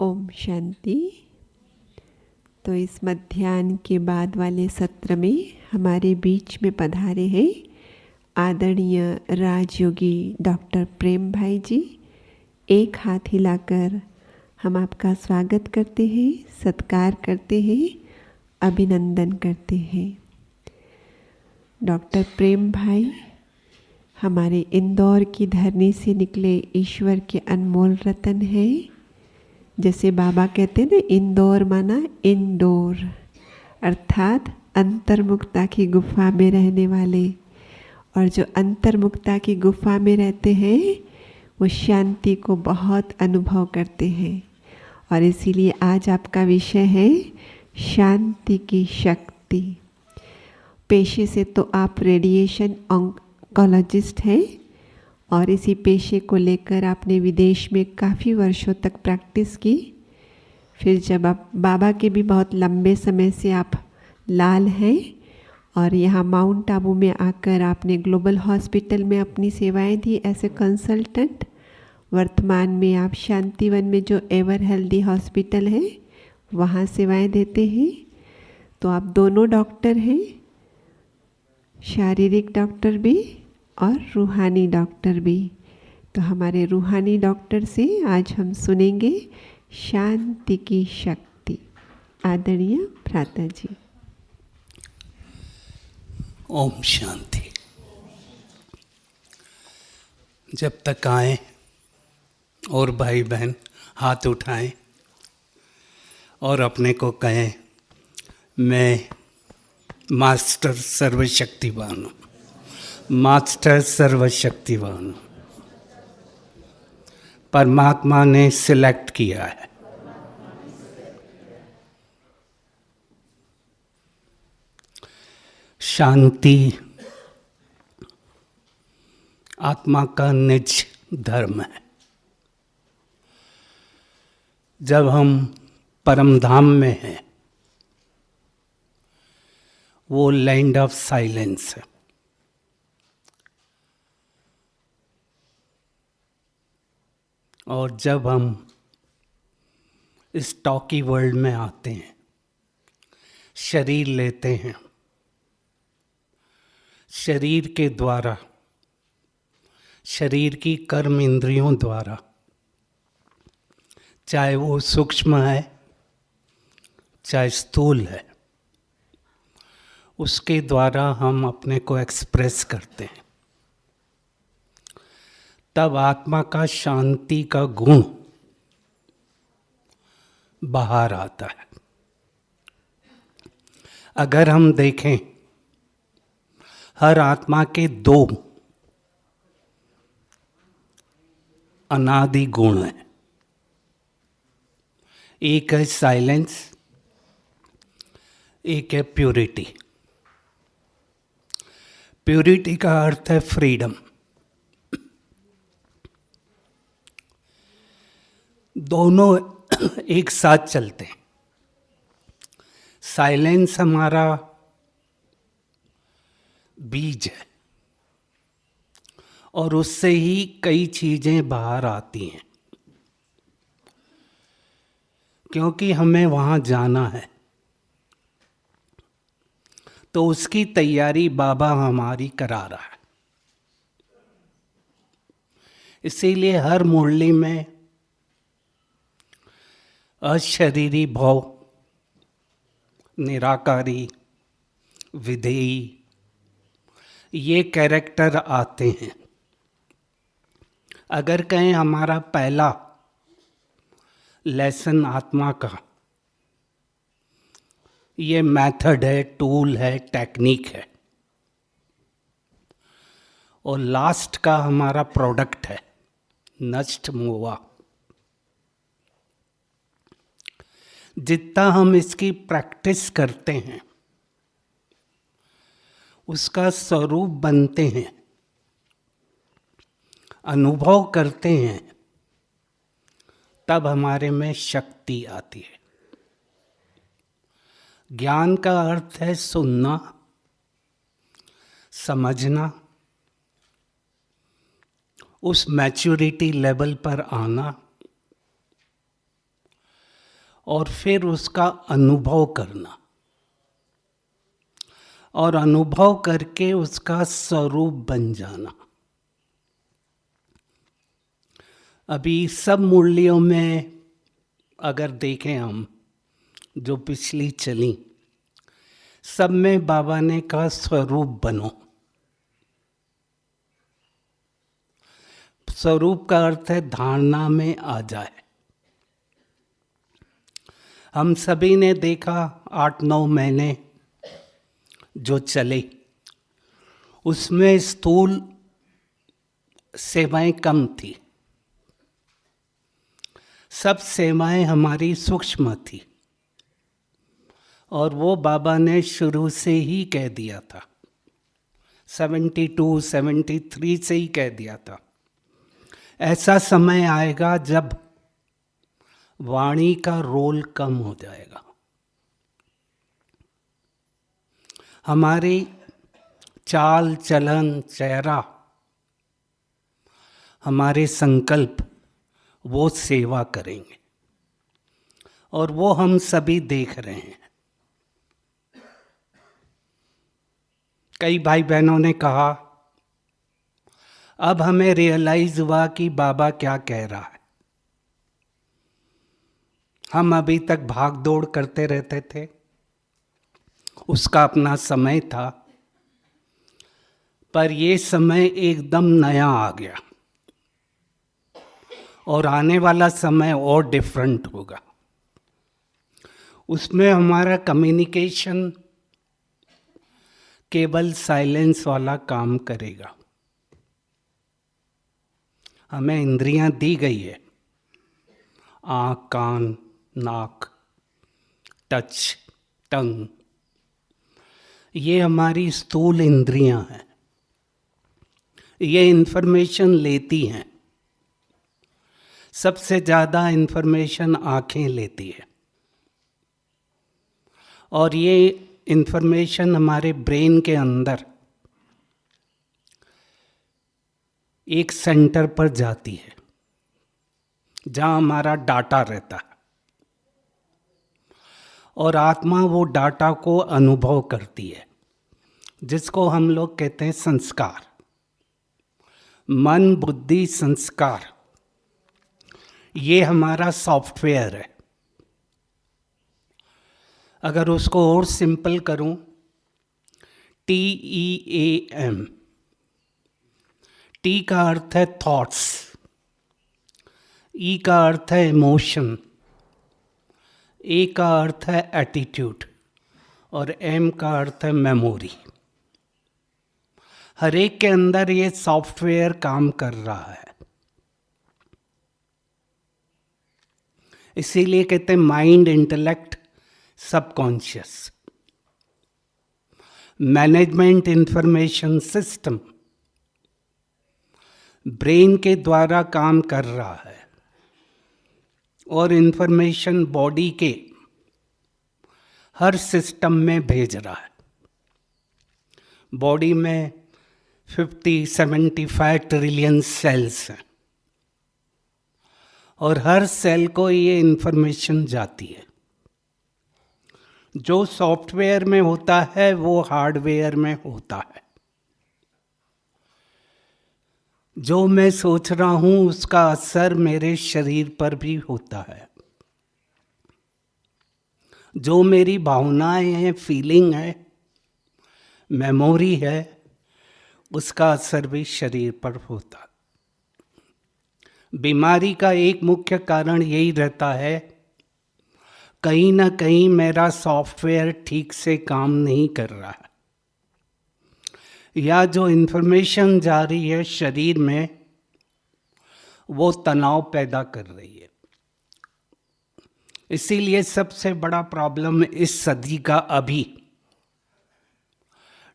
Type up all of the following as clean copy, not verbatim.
ओम शांति। तो इस मध्याह्न के बाद वाले सत्र में हमारे बीच में पधारे हैं आदरणीय राजयोगी डॉक्टर प्रेम भाई जी। एक हाथ हिलाकर हम आपका स्वागत करते हैं, सत्कार करते हैं, अभिनंदन करते हैं। डॉक्टर प्रेम भाई हमारे इंदौर की धरनी से निकले ईश्वर के अनमोल रतन हैं। जैसे बाबा कहते हैं ना, इंदौर माना इंडोर, अर्थात अंतर्मुक्ता की गुफा में रहने वाले। और जो अंतर्मुक्ता की गुफा में रहते हैं वो शांति को बहुत अनुभव करते हैं। और इसीलिए आज आपका विषय है शांति की शक्ति। पेशे से तो आप रेडिएशन ऑन्कोलॉजिस्ट हैं और इसी पेशे को लेकर आपने विदेश में काफ़ी वर्षों तक प्रैक्टिस की। फिर जब आप बाबा के भी बहुत लंबे समय से आप लाल हैं और यहाँ माउंट आबू में आकर आपने ग्लोबल हॉस्पिटल में अपनी सेवाएं दी एज ए कंसल्टेंट। वर्तमान में आप शांतिवन में जो एवर हेल्दी हॉस्पिटल है वहाँ सेवाएं देते हैं। तो आप दोनों डॉक्टर हैं, शारीरिक डॉक्टर भी और रूहानी डॉक्टर भी। तो हमारे रूहानी डॉक्टर से आज हम सुनेंगे शांति की शक्ति। आदरणीय भ्राता जी। ओम शांति। जब तक आए और भाई बहन हाथ उठाएं और अपने को कहें मैं मास्टर सर्वशक्तिवान हूँ, मास्टर सर्वशक्तिवान। परमात्मा ने सिलेक्ट किया है। शांति आत्मा का निज धर्म है। जब हम परम धाम में हैं, वो लैंड ऑफ साइलेंस है। और जब हम इस टॉकी वर्ल्ड में आते हैं, शरीर लेते हैं, शरीर के द्वारा, शरीर की कर्म इंद्रियों द्वारा, चाहे वो सूक्ष्म है चाहे स्थूल है, उसके द्वारा हम अपने को एक्सप्रेस करते हैं। तब आत्मा का शांति का गुण बाहर आता है। अगर हम देखें, हर आत्मा के दो अनादि गुण हैं। एक है साइलेंस, एक है प्यूरिटी। प्यूरिटी का अर्थ है फ्रीडम। दोनों एक साथ चलते हैं। साइलेंस हमारा बीज है और उससे ही कई चीजें बाहर आती हैं, क्योंकि हमें वहां जाना है। तो उसकी तैयारी बाबा हमारी करा रहा है। इसीलिए हर मुरली में अशरीरी भाव, निराकारी, विधेयी, ये कैरेक्टर आते हैं। अगर कहें हमारा पहला लेसन आत्मा का ये मेथड है, टूल है, टेक्निक है, और लास्ट का हमारा प्रोडक्ट है नष्ट मोवा। जितना हम इसकी प्रैक्टिस करते हैं उसका स्वरूप बनते हैं, अनुभव करते हैं, तब हमारे में शक्ति आती है। ज्ञान का अर्थ है सुनना, समझना, उस मैच्योरिटी लेवल पर आना और फिर उसका अनुभव करना, और अनुभव करके उसका स्वरूप बन जाना। अभी सब मुरलियों में अगर देखें हम, जो पिछली चली, सब में बाबा ने कहा स्वरूप बनो। स्वरूप का अर्थ है धारणा में आ जाए। हम सभी ने देखा 8-9 महीने जो चले, उसमें स्थूल सेवाएं कम थी, सब सेवाएं हमारी सूक्ष्म थी। और वो बाबा ने शुरू से ही कह दिया था, 72-73 से ही कह दिया था, ऐसा समय आएगा जब वाणी का रोल कम हो जाएगा। हमारी चाल चलन, चेहरा, हमारे संकल्प वो सेवा करेंगे, और वो हम सभी देख रहे हैं। कई भाई बहनों ने कहा, अब हमें रियलाइज हुआ कि बाबा क्या कह रहा है। हम अभी तक भाग दौड़ करते रहते थे, उसका अपना समय था, पर ये समय एकदम नया आ गया, और आने वाला समय और डिफरेंट होगा। उसमें हमारा कम्युनिकेशन केवल साइलेंस वाला काम करेगा। हमें इंद्रियां दी गई है, आँख, कान, नाक, टच, टंग, ये हमारी स्थूल इंद्रियां हैं। ये इन्फॉर्मेशन लेती हैं। सबसे ज़्यादा इन्फॉर्मेशन आँखें लेती है, और ये इन्फॉर्मेशन हमारे ब्रेन के अंदर एक सेंटर पर जाती है, जहाँ हमारा डाटा रहता है, और आत्मा वो डाटा को अनुभव करती है, जिसको हम लोग कहते हैं संस्कार। मन, बुद्धि, संस्कार, ये हमारा सॉफ्टवेयर है। अगर उसको और सिंपल करूं, TEAM, T का अर्थ है थॉट्स, E का अर्थ है इमोशन, A का अर्थ है एटीट्यूड, और M का अर्थ है मेमोरी। हर एक के अंदर ये सॉफ्टवेयर काम कर रहा है। इसीलिए कहते हैं mind, intellect, subconscious. Management information system brain के द्वारा काम कर रहा है, और इंफॉर्मेशन बॉडी के हर सिस्टम में भेज रहा है। बॉडी में 50-75 ट्रिलियन सेल्स हैं, और हर सेल को ये इंफॉर्मेशन जाती है। जो सॉफ्टवेयर में होता है वो हार्डवेयर में होता है। जो मैं सोच रहा हूं उसका असर मेरे शरीर पर भी होता है। जो मेरी भावनाएं हैं, फीलिंग है, मेमोरी है, उसका असर भी शरीर पर होता है। बीमारी का एक मुख्य कारण यही रहता है, कहीं ना कहीं मेरा सॉफ्टवेयर ठीक से काम नहीं कर रहा है, या जो इन्फॉर्मेशन जा रही है शरीर में वो तनाव पैदा कर रही है। इसीलिए सबसे बड़ा प्रॉब्लम इस सदी का अभी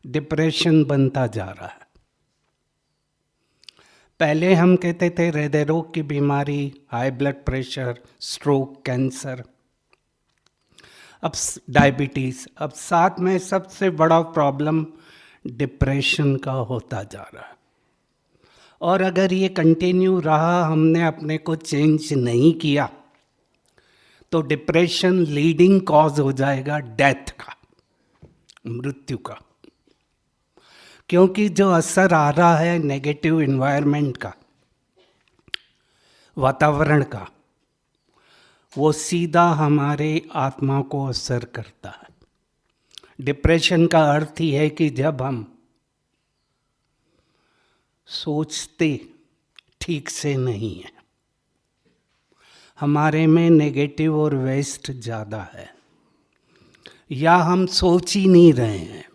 डिप्रेशन बनता जा रहा है। पहले हम कहते थे हृदय रोग की बीमारी, high blood pressure, stroke, cancer, अब डायबिटीज, अब साथ में सबसे बड़ा प्रॉब्लम डिप्रेशन का होता जा रहा है। और अगर ये कंटिन्यू रहा, हमने अपने को चेंज नहीं किया, तो डिप्रेशन लीडिंग कॉज हो जाएगा डेथ का, मृत्यु का। क्योंकि जो असर आ रहा है नेगेटिव एनवायरनमेंट का, वातावरण का, वो सीधा हमारे आत्मा को असर करता है। डिप्रेशन का अर्थ ही है कि जब हम सोचते ठीक से नहीं है, हमारे में नेगेटिव और वेस्ट ज़्यादा है, या हम सोच ही नहीं रहे हैं,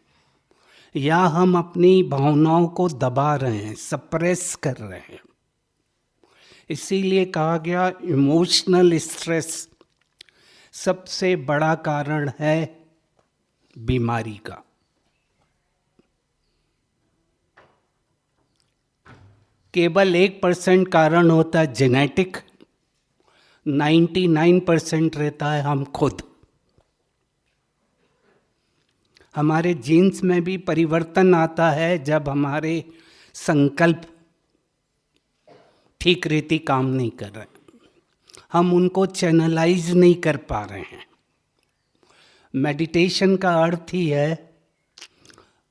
या हम अपनी भावनाओं को दबा रहे हैं, सप्रेस कर रहे हैं। इसीलिए कहा गया इमोशनल स्ट्रेस सबसे बड़ा कारण है बीमारी का। केवल 1% कारण होता है जेनेटिक, 99% रहता है हम खुद। हमारे जीन्स में भी परिवर्तन आता है जब हमारे संकल्प ठीक रीति काम नहीं कर रहे, हम उनको चैनलाइज नहीं कर पा रहे हैं। मेडिटेशन का अर्थ ही है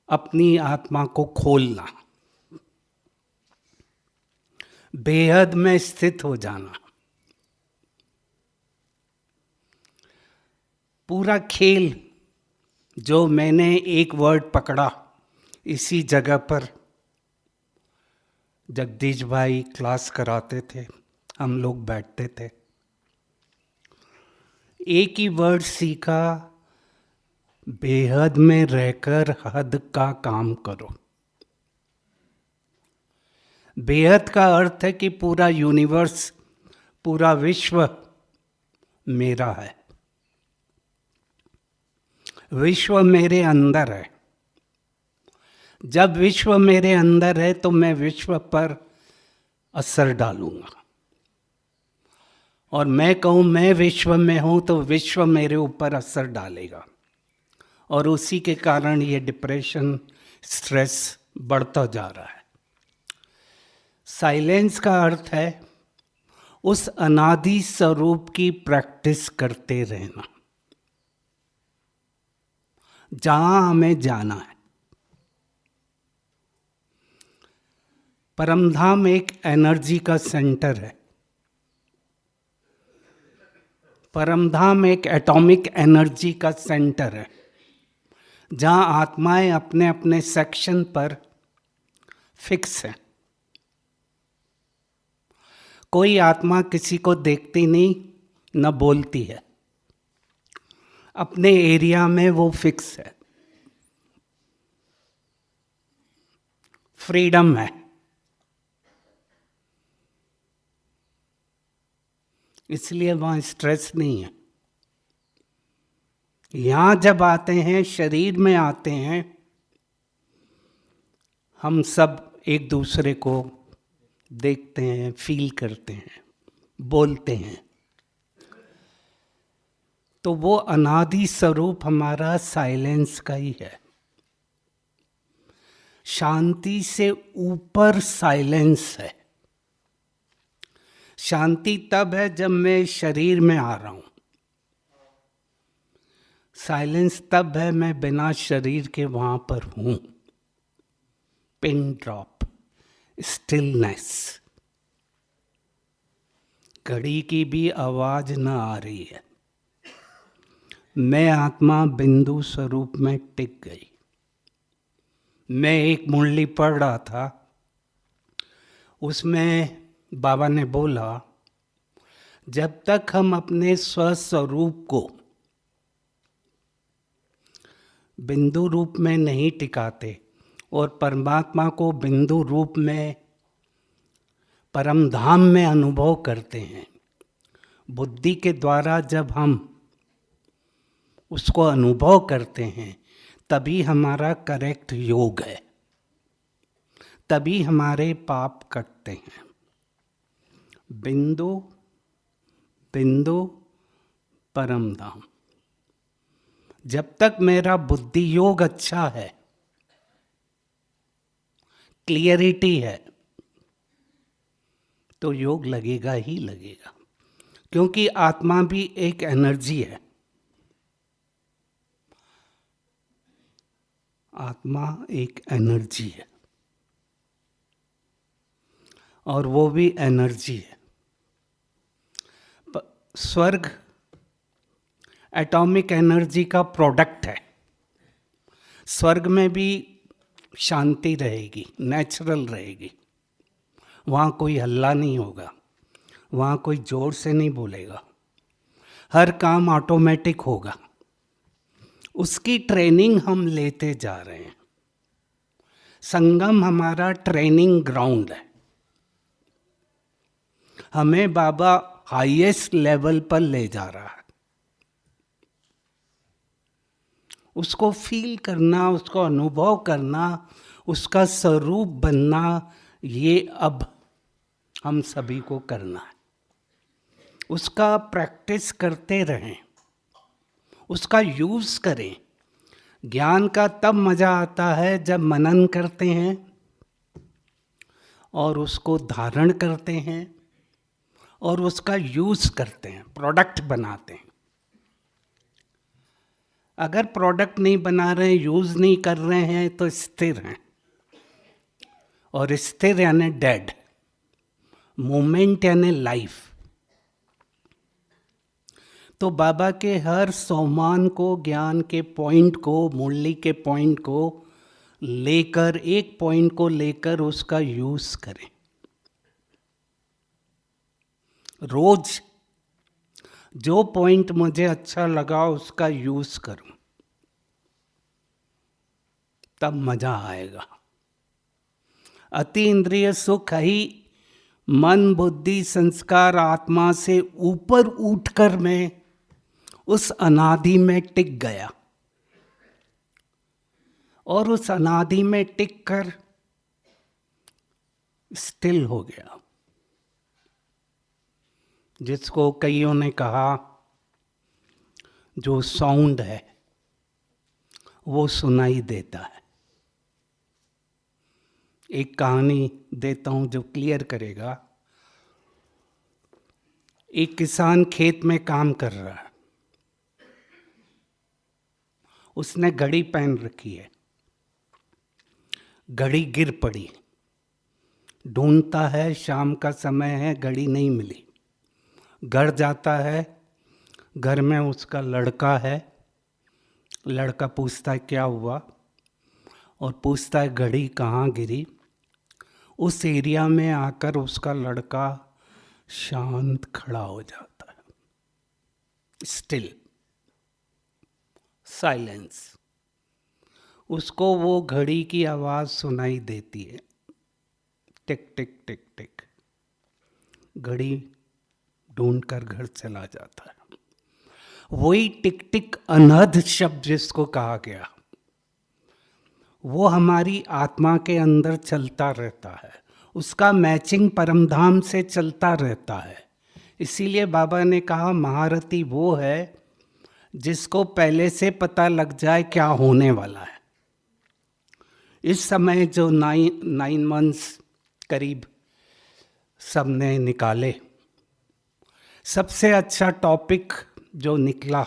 अपनी आत्मा को खोलना, बेहद में स्थित हो जाना। पूरा खेल जो मैंने एक वर्ड पकड़ा इसी जगह पर, जगदीश भाई क्लास कराते थे, हम लोग बैठते थे, एक ही वर्ड सीखा, बेहद में रहकर हद का काम करो। बेहद का अर्थ है कि पूरा यूनिवर्स, पूरा विश्व मेरा है, विश्व मेरे अंदर है। जब विश्व मेरे अंदर है तो मैं विश्व पर असर डालूंगा, और मैं कहूँ मैं विश्व में हूँ तो विश्व मेरे ऊपर असर डालेगा, और उसी के कारण ये डिप्रेशन, स्ट्रेस बढ़ता जा रहा है। साइलेंस का अर्थ है उस अनादि स्वरूप की प्रैक्टिस करते रहना जहां हमें जाना है। परमधाम एक एनर्जी का सेंटर है, परमधाम एक एटॉमिक एनर्जी का सेंटर है, जहां आत्माएं अपने अपने सेक्शन पर फिक्स है। कोई आत्मा किसी को देखती नहीं, न बोलती है, अपने एरिया में वो फिक्स है, फ्रीडम है। इसलिए वहाँ स्ट्रेस नहीं है। यहाँ जब आते हैं, शरीर में आते हैं, हम सब एक दूसरे को देखते हैं, फील करते हैं, बोलते हैं, तो वो अनादि स्वरूप हमारा साइलेंस का ही है। शांति से ऊपर साइलेंस है। शांति तब है जब मैं शरीर में आ रहा हूं, साइलेंस तब है मैं बिना शरीर के वहां पर हूं। पिन ड्रॉप, स्टिलनेस, घड़ी की भी आवाज न आ रही है, मैं आत्मा बिंदु स्वरूप में टिक गई। मैं एक मुरली पढ़ रहा था, उसमें बाबा ने बोला जब तक हम अपने स्वस्वरूप को बिंदु रूप में नहीं टिकाते और परमात्मा को बिंदु रूप में परम धाम में अनुभव करते हैं, बुद्धि के द्वारा जब हम उसको अनुभव करते हैं, तभी हमारा करेक्ट योग है, तभी हमारे पाप कटते हैं। बिंदु बिंदु परम धाम। जब तक मेरा बुद्धि योग अच्छा है, क्लियरिटी है, तो योग लगेगा ही लगेगा। क्योंकि आत्मा भी एक एनर्जी है। आत्मा एक एनर्जी है और वो भी एनर्जी है। स्वर्ग एटॉमिक एनर्जी का प्रोडक्ट है। स्वर्ग में भी शांति रहेगी, नेचुरल रहेगी। वहाँ कोई हल्ला नहीं होगा, वहाँ कोई जोर से नहीं बोलेगा, हर काम ऑटोमेटिक होगा। उसकी ट्रेनिंग हम लेते जा रहे हैं। संगम हमारा ट्रेनिंग ग्राउंड है। हमें बाबा हाईएस्ट लेवल पर ले जा रहा है। उसको फील करना, उसको अनुभव करना, उसका स्वरूप बनना, ये अब हम सभी को करना है। उसका प्रैक्टिस करते रहें, उसका यूज़ करें। ज्ञान का तब मज़ा आता है जब मनन करते हैं और उसको धारण करते हैं और उसका यूज़ करते हैं, प्रोडक्ट बनाते हैं। अगर प्रोडक्ट नहीं बना रहे हैं, यूज़ नहीं कर रहे हैं, तो स्थिर हैं। और स्थिर यानी डेड, मोमेंट यानी लाइफ। तो बाबा के हर सोमान को, ज्ञान के पॉइंट को, मुरली के पॉइंट को लेकर, एक पॉइंट को लेकर उसका यूज़ करें। रोज जो पॉइंट मुझे अच्छा लगा उसका यूज़ करूं, तब मजा आएगा। अति इंद्रिय सुख ही मन, बुद्धि, संस्कार, आत्मा से ऊपर उठकर मैं उस अनादि में टिक गया और उस अनादि में टिक कर स्टिल हो गया। जिसको कईयों ने कहा जो साउंड है वो सुनाई देता है। एक कहानी देता हूं जो क्लियर करेगा। एक किसान खेत में काम कर रहा है। उसने घड़ी पहन रखी है। घड़ी गिर पड़ी। ढूंढता है, शाम का समय है, घड़ी नहीं मिली। घर जाता है, घर में उसका लड़का है। लड़का पूछता है क्या हुआ, और पूछता है घड़ी कहाँ गिरी। उस एरिया में आकर उसका लड़का शांत खड़ा हो जाता है। Still, silence. उसको वो घड़ी की आवाज सुनाई देती है, टिक टिक टिक टिक। घड़ी ढूंढकर घर चला जाता है। वही टिक टिक अनहद शब्द जिसको कहा गया, वो हमारी आत्मा के अंदर चलता रहता है। उसका मैचिंग परमधाम से चलता रहता है। इसीलिए बाबा ने कहा महारथी वो है जिसको पहले से पता लग जाए क्या होने वाला है। इस समय जो 9 मंथ्स करीब सबने निकाले, सबसे अच्छा टॉपिक जो निकला,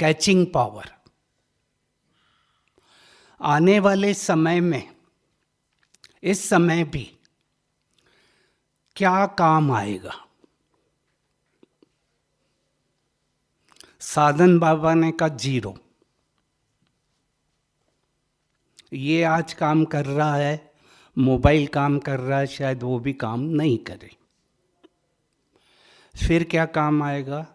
कैचिंग पावर। आने वाले समय में, इस समय भी क्या काम आएगा। साधन बाबा ने कहा 0। ये आज काम कर रहा है, मोबाइल काम कर रहा है, शायद वो भी काम नहीं करे। फिर क्या काम आएगा?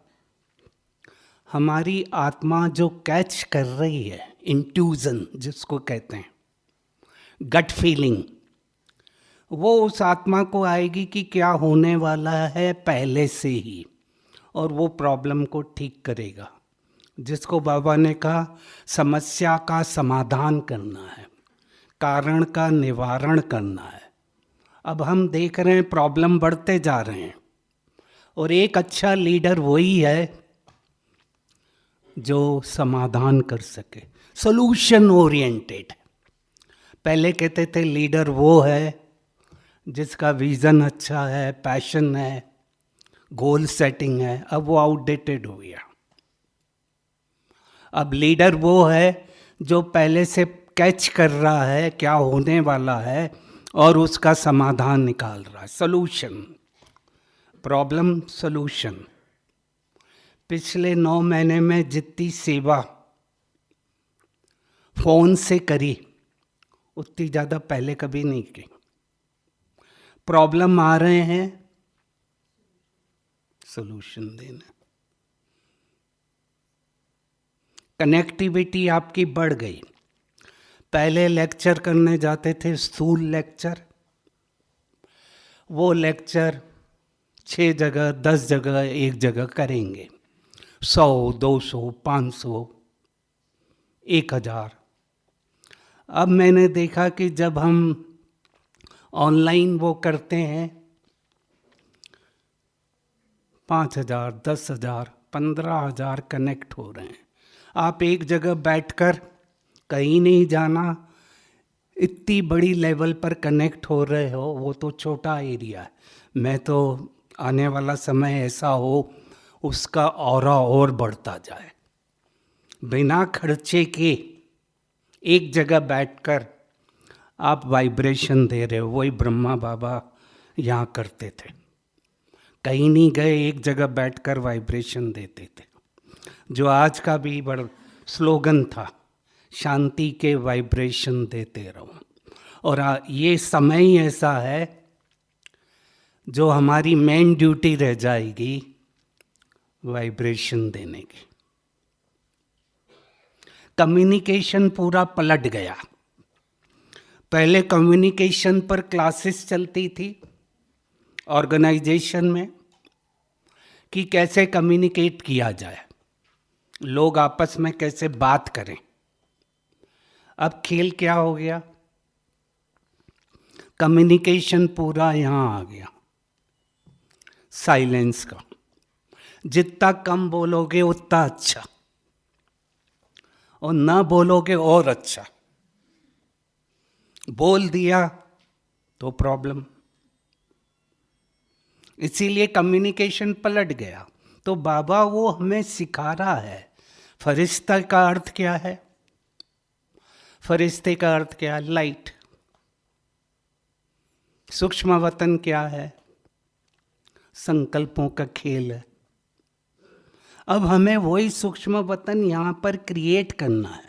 हमारी आत्मा जो कैच कर रही है, इंट्यूजन जिसको कहते हैं, गट फीलिंग, वो उस आत्मा को आएगी कि क्या होने वाला है पहले से ही, और वो प्रॉब्लम को ठीक करेगा। जिसको बाबा ने कहा समस्या का समाधान करना है, कारण का निवारण करना है। अब हम देख रहे हैं प्रॉब्लम बढ़ते जा रहे हैं, और एक अच्छा लीडर वही है जो समाधान कर सके, सॉल्यूशन ओरिएंटेड। पहले कहते थे लीडर वो है जिसका विजन अच्छा है, पैशन है, गोल सेटिंग है, अब वो आउटडेटेड हो गया। अब लीडर वो है जो पहले से कैच कर रहा है क्या होने वाला है और उसका समाधान निकाल रहा है, सॉल्यूशन, प्रॉब्लम सॉल्यूशन। पिछले 9 महीने में जितनी सेवा फोन से करी उतनी ज़्यादा पहले कभी नहीं की। प्रॉब्लम आ रहे हैं, सॉल्यूशन देना। कनेक्टिविटी आपकी बढ़ गई। पहले लेक्चर करने जाते थे, स्थूल लेक्चर, वो लेक्चर 6 जगह 10 जगह एक जगह करेंगे, 100 200 500 1000। अब मैंने देखा कि जब हम ऑनलाइन वो करते हैं 5000 10,000 15,000 कनेक्ट हो रहे हैं। आप एक जगह बैठकर, कहीं नहीं जाना, इतनी बड़ी लेवल पर कनेक्ट हो रहे हो, वो तो छोटा एरिया है। मैं तो आने वाला समय ऐसा हो उसका ऑरा और बढ़ता जाए, बिना खर्चे के एक जगह बैठकर आप वाइब्रेशन दे रहे हो। वही ब्रह्मा बाबा यहाँ करते थे, कहीं नहीं गए, एक जगह बैठकर वाइब्रेशन देते थे, जो आज का भी बड़ा स्लोगन था, शांति के वाइब्रेशन देते रहो। और ये समय ही ऐसा है जो हमारी मेन ड्यूटी रह जाएगी वाइब्रेशन देने की। कम्युनिकेशन पूरा पलट गया। पहले कम्युनिकेशन पर क्लासेस चलती थी ऑर्गेनाइजेशन में कि कैसे कम्युनिकेट किया जाए, लोग आपस में कैसे बात करें। अब खेल क्या हो गया, कम्युनिकेशन पूरा यहाँ आ गया, साइलेंस का। जितना कम बोलोगे उतना अच्छा, और ना बोलोगे और अच्छा। बोल दिया तो प्रॉब्लम। इसीलिए कम्युनिकेशन पलट गया। तो बाबा वो हमें सिखा रहा है, फरिश्ता का अर्थ क्या है? फरिश्ते का अर्थ क्या है? लाइट। सूक्ष्म वतन क्या है? संकल्पों का खेल है। अब हमें वही सूक्ष्म वतन यहाँ पर क्रिएट करना है।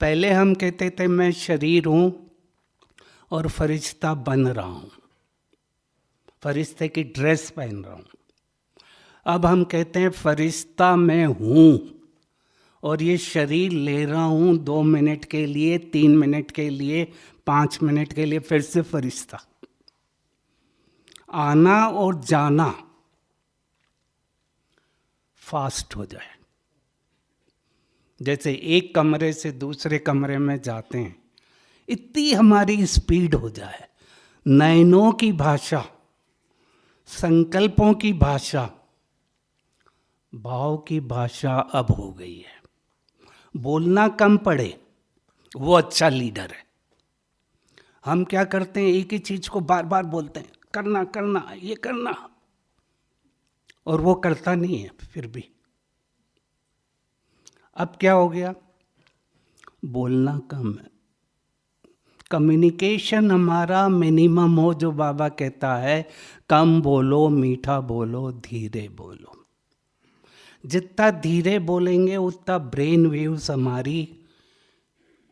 पहले हम कहते थे मैं शरीर हूँ और फरिश्ता बन रहा हूँ, फरिश्ते की ड्रेस पहन रहा हूँ। अब हम कहते हैं फरिश्ता मैं हूँ और ये शरीर ले रहा हूँ 2 मिनट के लिए, 3 मिनट के लिए, 5 मिनट के लिए, फिर से फरिश्ता। आना और जाना फास्ट हो जाए। जैसे एक कमरे से दूसरे कमरे में जाते हैं, इतनी हमारी स्पीड हो जाए। नयनों की भाषा, संकल्पों की भाषा, भाव की भाषा अब हो गई है। बोलना कम पड़े, वो अच्छा लीडर है। हम क्या करते हैं, एक ही चीज को बार बार बोलते हैं, करना करना ये करना, और वो करता नहीं है फिर भी। अब क्या हो गया, बोलना कम है। कम्युनिकेशन हमारा मिनिमम हो, जो बाबा कहता है कम बोलो, मीठा बोलो, धीरे बोलो। जितना धीरे बोलेंगे उतना ब्रेन वेव्स हमारी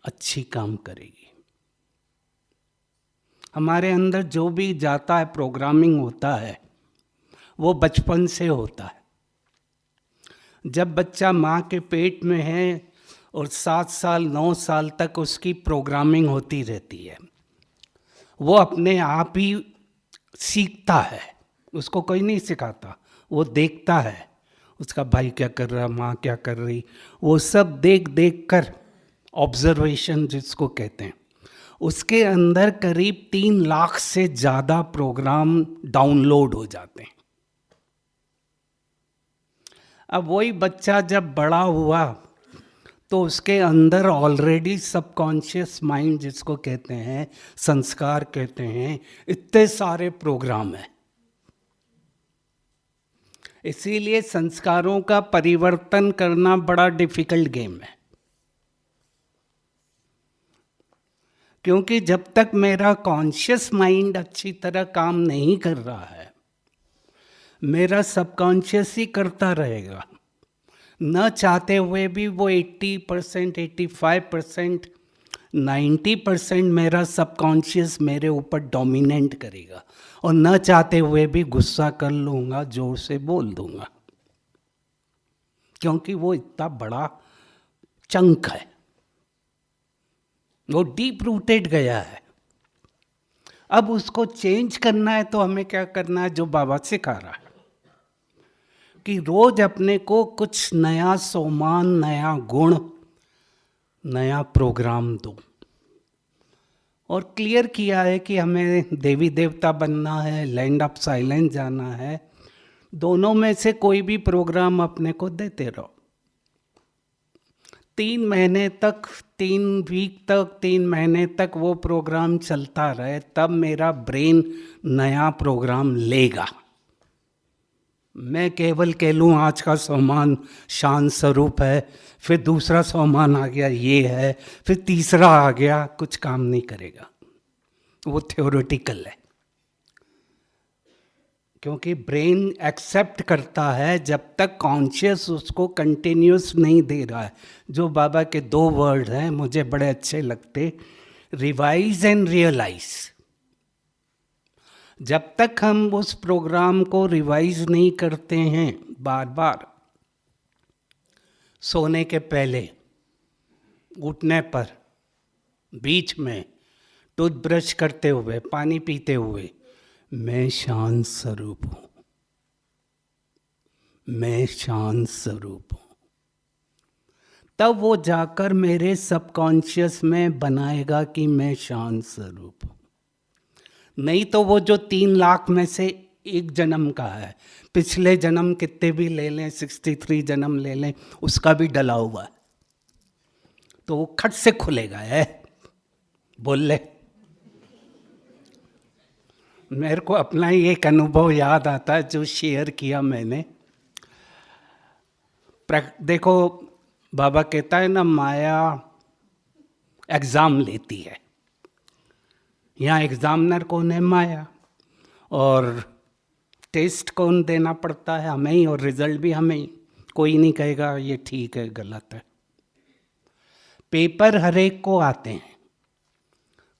अच्छी काम करेगी। हमारे अंदर जो भी जाता है, प्रोग्रामिंग होता है, वो बचपन से होता है। जब बच्चा माँ के पेट में है और 7 साल 9 साल तक उसकी प्रोग्रामिंग होती रहती है, वो अपने आप ही सीखता है, उसको कोई नहीं सिखाता। वो देखता है उसका भाई क्या कर रहा, माँ क्या कर रही, वो सब देख देख कर, ऑब्जर्वेशन जिसको कहते हैं, उसके अंदर करीब 3 लाख से ज़्यादा प्रोग्राम डाउनलोड हो जाते हैं। अब वही बच्चा जब बड़ा हुआ तो उसके अंदर ऑलरेडी सबकॉन्शियस माइंड जिसको कहते हैं, संस्कार कहते हैं, इतने सारे प्रोग्राम हैं। इसीलिए संस्कारों का परिवर्तन करना बड़ा डिफिकल्ट गेम है, क्योंकि जब तक मेरा कॉन्शियस माइंड अच्छी तरह काम नहीं कर रहा है, मेरा सबकॉन्शियस ही करता रहेगा। न चाहते हुए भी वो 80%, 85%, 90% मेरा सबकॉन्शियस मेरे ऊपर डोमिनेट करेगा, और न चाहते हुए भी गुस्सा कर लूँगा, जोर से बोल दूँगा, क्योंकि वो इतना बड़ा चंक है, वो डीप रूटेड गया है। अब उसको चेंज करना है तो हमें क्या करना है, जो बाबा सिखा रहा है कि रोज अपने को कुछ नया सोमान, नया गुण, नया प्रोग्राम दो। और क्लियर किया है कि हमें देवी देवता बनना है, लैंड ऑफ साइलेंस जाना है, दोनों में से कोई भी प्रोग्राम अपने को देते रहो। 3 महीने तक, 3 वीक तक, 3 महीने तक वो प्रोग्राम चलता रहे, तब मेरा ब्रेन नया प्रोग्राम लेगा। मैं केवल कह लूँ आज का सोमान शांत स्वरूप है, फिर दूसरा सोमान आ गया ये है, फिर तीसरा आ गया, कुछ काम नहीं करेगा, वो थ्योरेटिकल है। क्योंकि ब्रेन एक्सेप्ट करता है जब तक कॉन्शियस उसको कंटिन्यूस नहीं दे रहा है। जो बाबा के 2 वर्ड हैं मुझे बड़े अच्छे लगते, रिवाइज एंड रियलाइज। जब तक हम उस प्रोग्राम को रिवाइज नहीं करते हैं बार बार, सोने के पहले, उठने पर, बीच में, टूथब्रश करते हुए, पानी पीते हुए, मैं शांत स्वरूप हूं, मैं शांत स्वरूप हूं, तब वो जाकर मेरे सबकॉन्शियस में बनाएगा कि मैं शांत स्वरूप हूं। नहीं तो वो जो 3 लाख में से 1 जन्म का है, पिछले जन्म कितने भी ले लें, 63 जन्म ले लें, उसका भी डला हुआ है, तो वो खट से खुलेगा है। बोल ले। मेरे को अपना ही एक अनुभव याद आता है जो शेयर किया मैंने। देखो, बाबा कहता है ना, माया एग्जाम लेती है। यहाँ एग्जामिनर कौन है? माया। और टेस्ट कौन देना पड़ता है? हमें ही, और रिजल्ट भी हमें ही। कोई नहीं कहेगा ये ठीक है, गलत है। पेपर हर एक को आते हैं,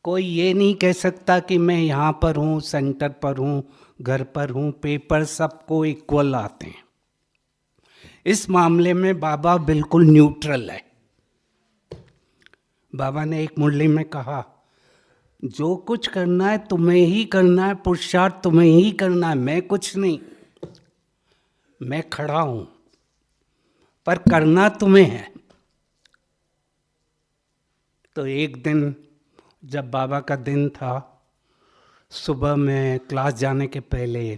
कोई ये नहीं कह सकता कि मैं यहाँ पर हूँ, सेंटर पर हूँ, घर पर हूँ। पेपर सबको इक्वल आते हैं। इस मामले में बाबा बिल्कुल न्यूट्रल है। बाबा ने एक मुरली में कहा, जो कुछ करना है तुम्हें ही करना है, पुरुषार्थ तुम्हें ही करना है, मैं कुछ नहीं। मैं खड़ा हूँ, पर करना तुम्हें है। तो एक दिन जब बाबा का दिन था, सुबह में क्लास जाने के पहले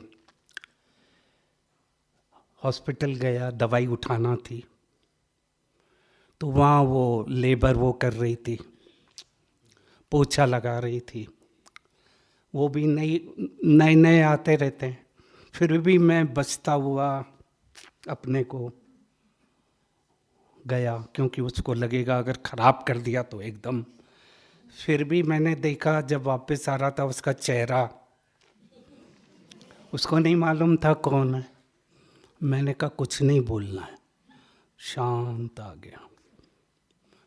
हॉस्पिटल गया, दवाई उठाना थी। तो वहाँ वो लेबर वो कर रही थी, पोछा लगा रही थी। वो भी नए नए आते रहते हैं। फिर भी मैं बचता हुआ अपने को गया, क्योंकि उसको लगेगा अगर ख़राब कर दिया तो एकदम। फिर भी मैंने देखा, जब वापस आ रहा था उसका चेहरा, उसको नहीं मालूम था कौन है। मैंने कहा कुछ नहीं बोलना है, शांत आ गया।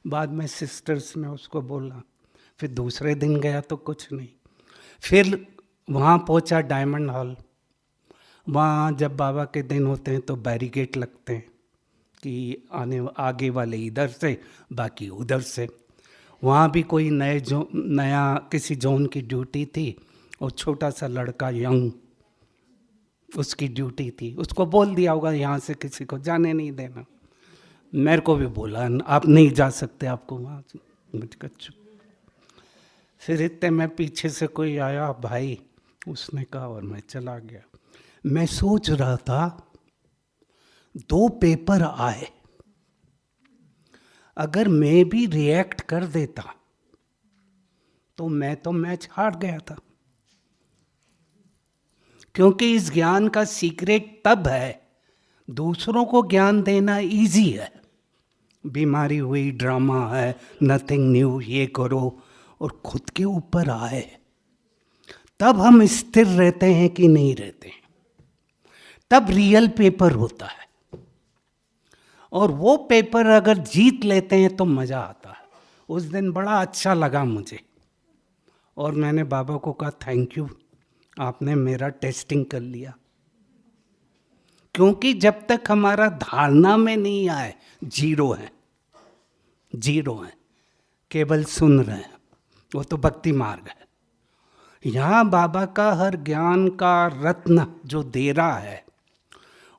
बाद में सिस्टर्स ने उसको बोला। फिर दूसरे दिन गया तो कुछ नहीं। फिर वहाँ पहुँचा डायमंड हॉल। वहाँ जब बाबा के दिन होते हैं तो बैरिकेड लगते हैं कि आगे वाले इधर से, बाकी उधर से। वहाँ भी कोई नया किसी जोन की ड्यूटी थी, और छोटा सा लड़का यंग, उसकी ड्यूटी थी। उसको बोल दिया होगा यहाँ से किसी को जाने नहीं देना। मेरे को भी बोला आप नहीं जा सकते, आपको वहाँ। मुझे चुप। फिर इतने में पीछे से कोई आया, भाई, उसने कहा, और मैं चला गया। मैं सोच रहा था 2 पेपर आए, अगर मैं भी रिएक्ट कर देता तो मैं तो मैच हार गया था। क्योंकि इस ज्ञान का सीक्रेट तब है दूसरों को ज्ञान देना इजी है, बीमारी हुई, ड्रामा है, नथिंग न्यू, ये करो, और खुद के ऊपर आए तब हम स्थिर रहते हैं कि नहीं रहते हैं, तब रियल पेपर होता है। और वो पेपर अगर जीत लेते हैं तो मज़ा आता है। उस दिन बड़ा अच्छा लगा मुझे, और मैंने बाबा को कहा थैंक यू, आपने मेरा टेस्टिंग कर लिया। क्योंकि जब तक हमारा धारणा में नहीं आए, जीरो है, जीरो है, केवल सुन रहे हैं, वो तो भक्ति मार्ग है। यहाँ बाबा का हर ज्ञान का रत्न जो दे रहा है,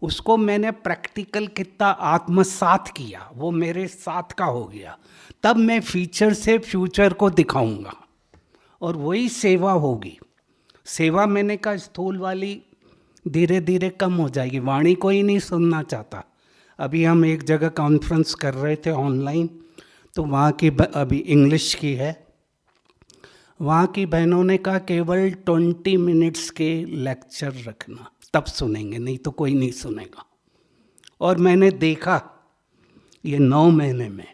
उसको मैंने प्रैक्टिकल कितना आत्मसात किया, वो मेरे साथ का हो गया। तब मैं फीचर से फ्यूचर को दिखाऊंगा, और वही सेवा होगी। सेवा मैंने कहा स्थूल वाली धीरे धीरे कम हो जाएगी, वाणी कोई नहीं सुनना चाहता। अभी हम एक जगह कॉन्फ्रेंस कर रहे थे ऑनलाइन, तो वहाँ की अभी इंग्लिश की है, वहाँ की बहनों ने कहा केवल 20 मिनट्स के लेक्चर रखना, तब सुनेंगे, नहीं तो कोई नहीं सुनेगा। और मैंने देखा ये 9 महीने में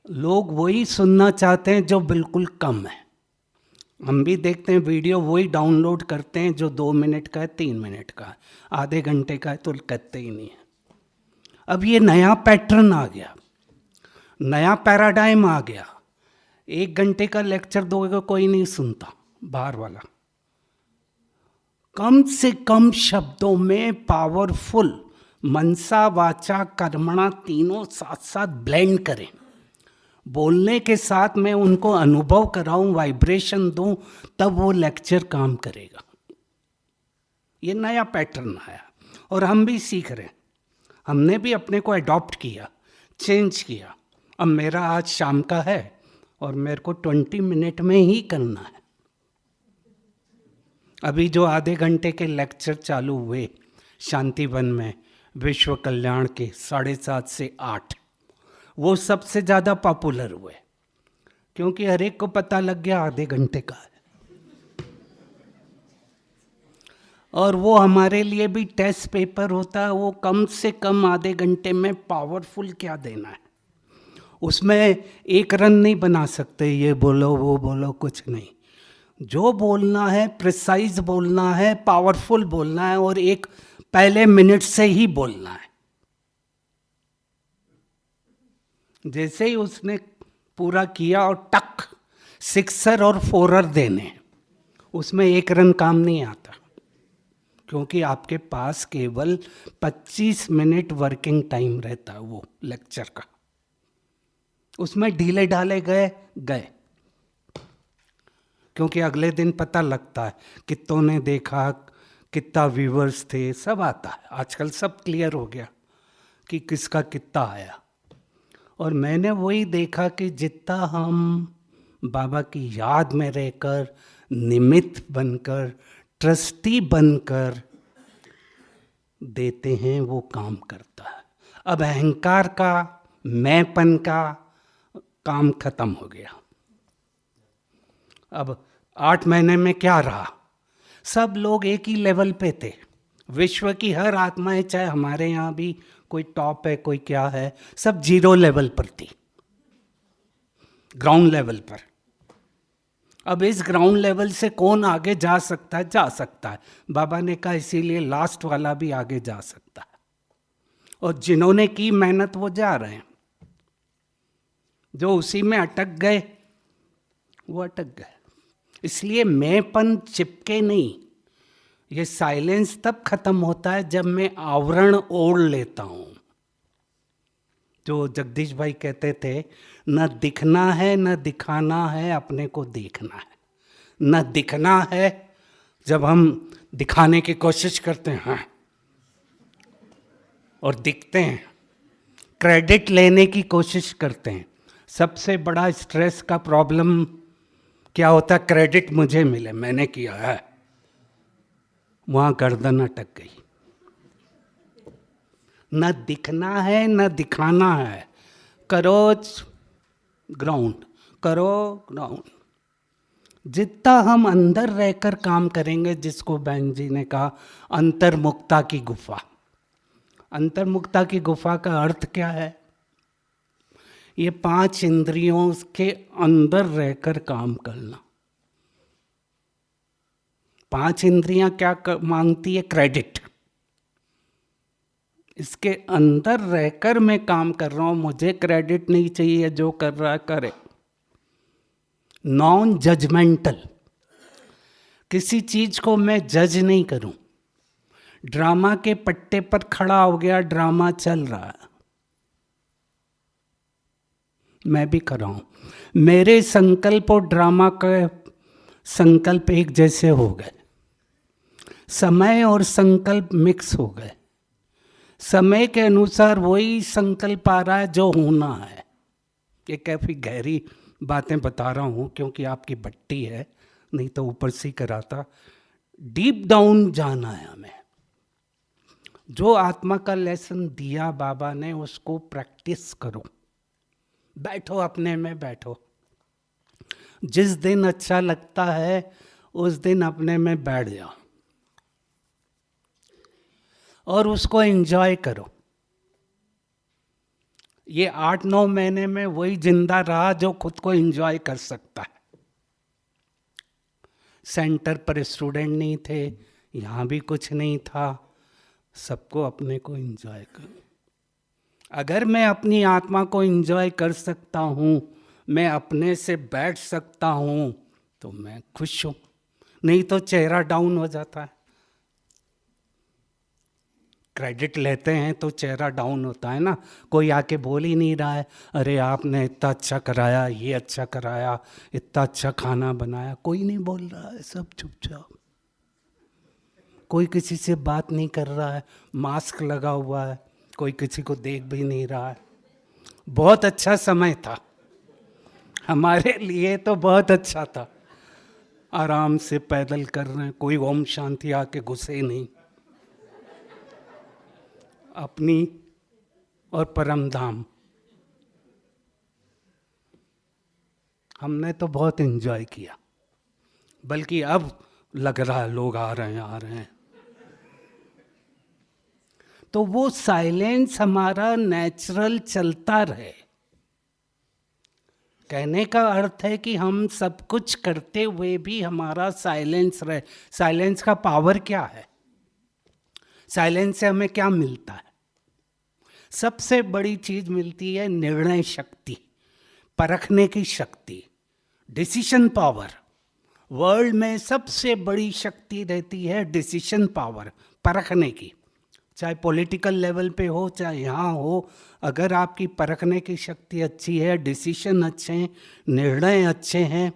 लोग वही सुनना चाहते हैं जो बिल्कुल कम है। हम भी देखते हैं वीडियो, वही डाउनलोड करते हैं जो 2 मिनट का है, 3 मिनट का है, आधे घंटे का है तो करते ही नहीं है। अब ये नया पैटर्न आ गया, नया पैराडाइम आ गया। 1 घंटे का लेक्चर दोगे कोई नहीं सुनता, बाहर वाला। कम से कम शब्दों में पावरफुल मनसा वाचा कर्मणा तीनों साथ साथ ब्लेंड करें। बोलने के साथ मैं उनको अनुभव कराऊं, वाइब्रेशन दूं, तब वो लेक्चर काम करेगा। ये नया पैटर्न आया और हम भी सीख रहे हैं। हमने भी अपने को अडॉप्ट किया, चेंज किया। अब मेरा आज शाम का है और मेरे को 20 मिनट में ही करना है। अभी जो आधे घंटे के लेक्चर चालू हुए शांतिवन में विश्व कल्याण के 7:30 से 8, वो सबसे ज़्यादा पॉपुलर हुए, क्योंकि हर एक को पता लग गया आधे घंटे का है। और वो हमारे लिए भी टेस्ट पेपर होता है, वो कम से कम आधे घंटे में पावरफुल क्या देना है। उसमें एक रन नहीं बना सकते, ये बोलो वो बोलो, कुछ नहीं। जो बोलना है प्रिसाइज बोलना है, पावरफुल बोलना है, और एक पहले मिनट से ही बोलना है। जैसे ही उसने पूरा किया और टक सिक्सर और फोरर देने, उसमें एक रन काम नहीं आता, क्योंकि आपके पास केवल 25 मिनट वर्किंग टाइम रहता है वो लेक्चर का। उसमें ढीले ढाले गए, क्योंकि अगले दिन पता लगता है कितनों ने देखा, कितना व्यूअर्स थे, सब आता है। आजकल सब क्लियर हो गया कि किसका कितना आया। और मैंने वही देखा कि जितना हम बाबा की याद में रहकर, निमित्त बनकर, ट्रस्टी बनकर देते हैं, वो काम करता है। अब अहंकार का, मैंपन का काम खत्म हो गया। अब 8 महीने में क्या रहा? सब लोग एक ही लेवल पे थे। विश्व की हर आत्माएं, चाहे हमारे यहाँ भी कोई टॉप है, कोई क्या है, सब 0 लेवल पर थी, ग्राउंड लेवल पर। अब इस ग्राउंड लेवल से कौन आगे जा सकता है? जा सकता है। बाबा ने कहा इसीलिए लास्ट वाला भी आगे जा सकता है। और जिन्होंने की मेहनत वो जा रहे हैं, जो उसी में अटक गए वो अटक गए। इसलिए मैंपन चिपके नहीं। ये साइलेंस तब खत्म होता है जब मैं आवरण ओढ़ लेता हूं। जो जगदीश भाई कहते थे, न दिखना है न दिखाना है, अपने को देखना है। न दिखना है जब हम दिखाने की कोशिश करते हैं और दिखते हैं, क्रेडिट लेने की कोशिश करते हैं। सबसे बड़ा स्ट्रेस का प्रॉब्लम क्या होता है? क्रेडिट मुझे मिले, मैंने किया है। वहां गर्दन अटक गई। न दिखना है न दिखाना है। करो ग्राउंड, करो ग्राउंड। जितना हम अंदर रहकर काम करेंगे, जिसको बहन जी ने कहा अंतर्मुक्ता की गुफा, अंतर्मुखता की गुफा का अर्थ क्या है? ये 5 इंद्रियों के अंदर रहकर काम करना। 5 इंद्रियां क्या मांगती है? क्रेडिट। इसके अंदर रहकर मैं काम कर रहा हूं, मुझे क्रेडिट नहीं चाहिए, जो कर रहा है करे। नॉन जजमेंटल, किसी चीज को मैं जज नहीं करूं। ड्रामा के पट्टे पर खड़ा हो गया, ड्रामा चल रहा है, मैं भी कर रहा हूं। मेरे संकल्प और ड्रामा का संकल्प एक जैसे हो गए, समय और संकल्प मिक्स हो गए। समय के अनुसार वही संकल्प आ रहा है जो होना है। ये काफी गहरी बातें बता रहा हूं क्योंकि आपकी भट्टी है, नहीं तो ऊपर से कराता। डीप डाउन जाना है हमें। जो आत्मा का लेसन दिया बाबा ने उसको प्रैक्टिस करो। बैठो, अपने में बैठो। जिस दिन अच्छा लगता है उस दिन अपने में बैठ जाओ और उसको एंजॉय करो। ये 8-9 महीने में वही जिंदा रहा जो खुद को एंजॉय कर सकता है। सेंटर पर स्टूडेंट नहीं थे, यहाँ भी कुछ नहीं था, सबको अपने को एंजॉय करो। अगर मैं अपनी आत्मा को एंजॉय कर सकता हूँ, मैं अपने से बैठ सकता हूँ, तो मैं खुश हूँ। नहीं तो चेहरा डाउन हो जाता है। क्रेडिट लेते हैं तो चेहरा डाउन होता है ना। कोई आके बोल ही नहीं रहा है, अरे आपने इतना अच्छा कराया, ये अच्छा कराया, इतना अच्छा खाना बनाया, कोई नहीं बोल रहा है, सब चुपचाप। कोई किसी से बात नहीं कर रहा है, मास्क लगा हुआ है, कोई किसी को देख भी नहीं रहा है। बहुत अच्छा समय था हमारे लिए, तो बहुत अच्छा था। आराम से पैदल कर रहे हैं, कोई ओम शांति आके घुसे नहीं। अपनी और परम धाम हमने तो बहुत एंजॉय किया। बल्कि अब लग रहा है लोग आ रहे हैं। तो वो साइलेंस हमारा नेचुरल चलता रहे। कहने का अर्थ है कि हम सब कुछ करते हुए भी हमारा साइलेंस रहे। साइलेंस का पावर क्या है? साइलेंस से हमें क्या मिलता है? सबसे बड़ी चीज मिलती है निर्णय शक्ति, परखने की शक्ति, डिसीजन पावर। वर्ल्ड में सबसे बड़ी शक्ति रहती है डिसीजन पावर, परखने की। चाहे पॉलिटिकल लेवल पे हो, चाहे यहाँ हो, अगर आपकी परखने की शक्ति अच्छी है, डिसीजन अच्छे हैं, निर्णय अच्छे हैं,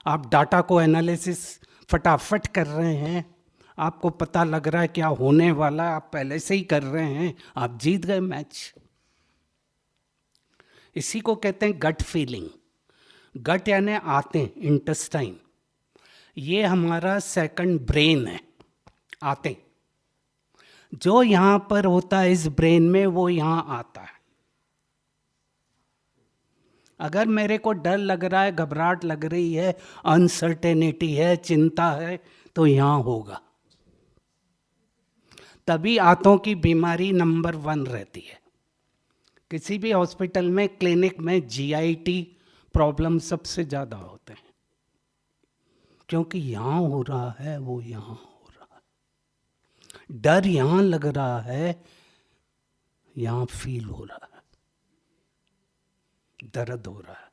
आप डाटा को एनालिसिस फटाफट कर रहे हैं, आपको पता लग रहा है क्या होने वाला है, आप पहले से ही कर रहे हैं, आप जीत गए मैच। इसी को कहते हैं गट फीलिंग। गट यानी आते, इंटेस्टाइन। ये हमारा सेकंड ब्रेन है। आते जो यहां पर होता है इस ब्रेन में, वो यहां आता है। अगर मेरे को डर लग रहा है, घबराहट लग रही है, अनसर्टेनिटी है, चिंता है, तो यहां होगा। तभी आंतों की बीमारी नंबर 1 रहती है। किसी भी हॉस्पिटल में, क्लिनिक में GIT प्रॉब्लम सबसे ज्यादा होते हैं, क्योंकि यहां हो रहा है, वो यहां हो रहा है। डर यहां लग रहा है, यहां फील हो रहा है, दर्द हो रहा है।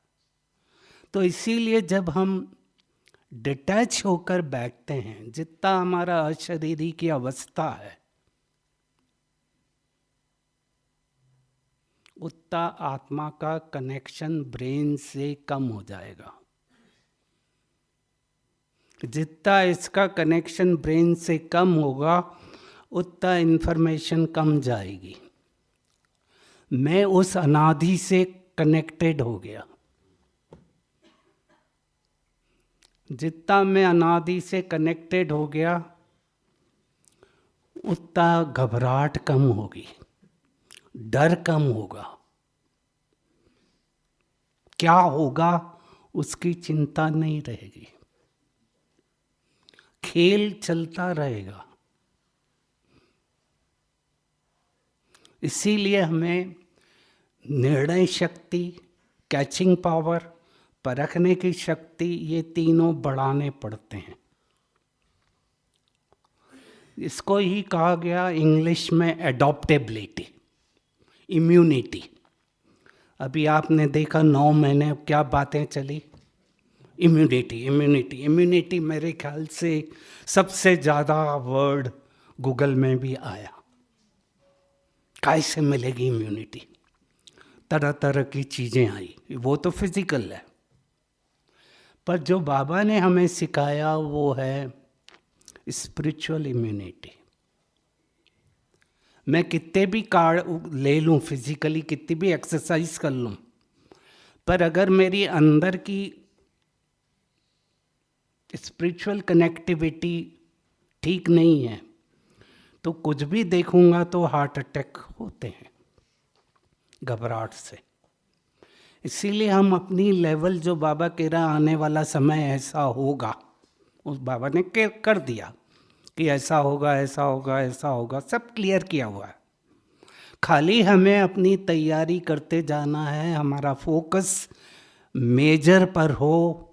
तो इसीलिए जब हम डिटैच होकर बैठते हैं, जितना हमारा अशरीरी की अवस्था है, उतना आत्मा का कनेक्शन ब्रेन से कम हो जाएगा। जितना इसका कनेक्शन ब्रेन से कम होगा, उतना इंफॉर्मेशन कम जाएगी। मैं उस अनादि से कनेक्टेड हो गया। जितना मैं अनादि से कनेक्टेड हो गया, उतना घबराहट कम होगी, डर कम होगा। क्या होगा उसकी चिंता नहीं रहेगी, खेल चलता रहेगा। इसीलिए हमें निर्णय शक्ति, कैचिंग पावर, परखने की शक्ति, ये तीनों बढ़ाने पड़ते हैं। इसको ही कहा गया इंग्लिश में एडॉप्टेबिलिटी, इम्यूनिटी। अभी आपने देखा 9 महीने क्या बातें चली, इम्यूनिटी इम्यूनिटी इम्यूनिटी। मेरे ख्याल से सबसे ज़्यादा वर्ड गूगल में भी आया। कैसे मिलेगी इम्यूनिटी? तरह तरह की चीज़ें आई, वो तो फिजिकल है। पर जो बाबा ने हमें सिखाया वो है स्पिरिचुअल इम्यूनिटी। मैं कितने भी कार्ड ले लूँ, फिजिकली कितनी भी एक्सरसाइज कर लूँ, पर अगर मेरी अंदर की स्पिरिचुअल कनेक्टिविटी ठीक नहीं है तो कुछ भी देखूंगा तो हार्ट अटैक होते हैं घबराहट से। इसीलिए हम अपनी लेवल, जो बाबा कह रहा आने वाला समय ऐसा होगा, उस बाबा ने कर दिया कि ऐसा होगा ऐसा होगा ऐसा होगा, सब क्लियर किया हुआ है। खाली हमें अपनी तैयारी करते जाना है, हमारा फोकस मेजर पर हो,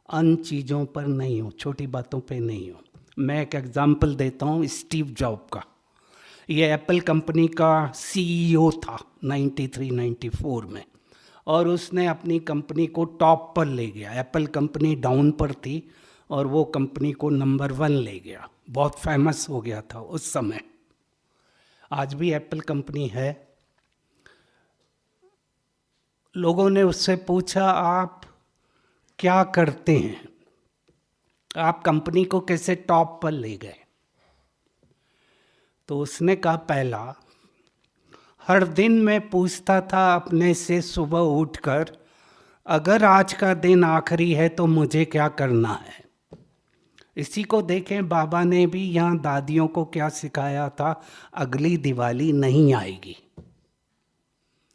अन चीज़ों पर नहीं हो, छोटी बातों पे नहीं हो। मैं एक एग्जांपल देता हूँ स्टीव जॉब का। ये एप्पल कंपनी का सीईओ था 93-94 में, और उसने अपनी कंपनी को टॉप पर ले गया। एप्पल कंपनी डाउन पर थी और वो कंपनी को नंबर 1 ले गया। बहुत फेमस हो गया था उस समय। आज भी एप्पल कंपनी है। लोगों ने उससे पूछा, आप क्या करते हैं, आप कंपनी को कैसे टॉप पर ले गए? तो उसने कहा, पहला, हर दिन मैं पूछता था अपने से सुबह उठकर, अगर आज का दिन आखिरी है तो मुझे क्या करना है। इसी को देखें, बाबा ने भी यहाँ दादियों को क्या सिखाया था, अगली दिवाली नहीं आएगी,